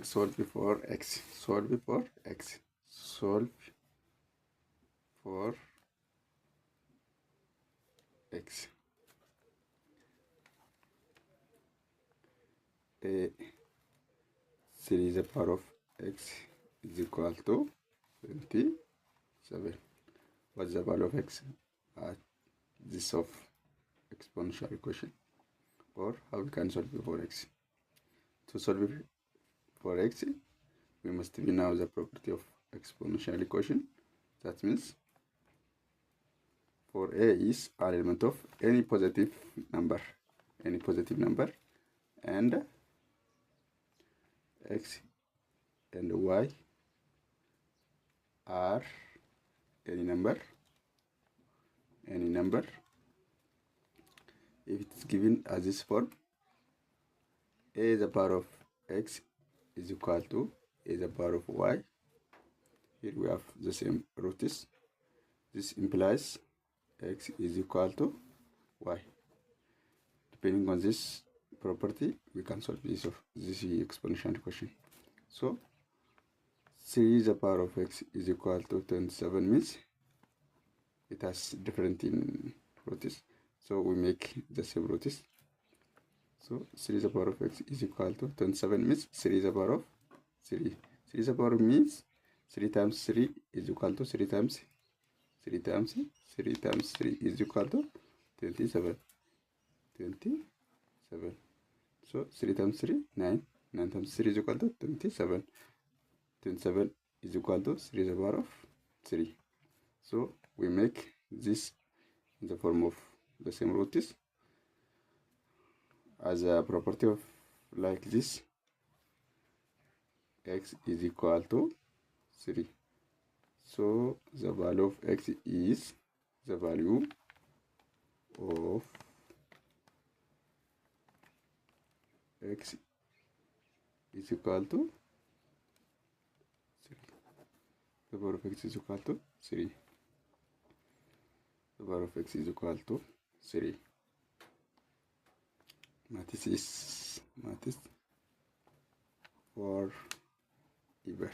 solve for x. Solve for x. Solve for x. A 3 is the power of x is equal to 27. What's the value of x at this of exponential equation? Or how we can solve it for x? To solve it for x, we must be now the property of exponential equation. That means for a is an element of any positive number, and x and y are any number. If it's given as this form, a the power of x is equal to a the power of y. Here we have the same roots. This implies x is equal to y. Depending on this property, we can solve this exponential equation. So 3 the power of x is equal to 27 means it has different in roots, so we make the same roots. So 3 the power of x is equal to 27 means 3 the power of 3. 3 the power means 3 times 3 is equal to 3 times 3 times 3 times 3 is equal to 27. So 3 times 3, 9. 9 times 3 is equal to 27. 27 is equal to 3 the power of 3. So we make this in the form of the same roots as a property of like this. X is equal to 3. So the value of x is the value of x is equal to 3. The power of x is equal to 3. The power of x is equal to 3. Maths for ever.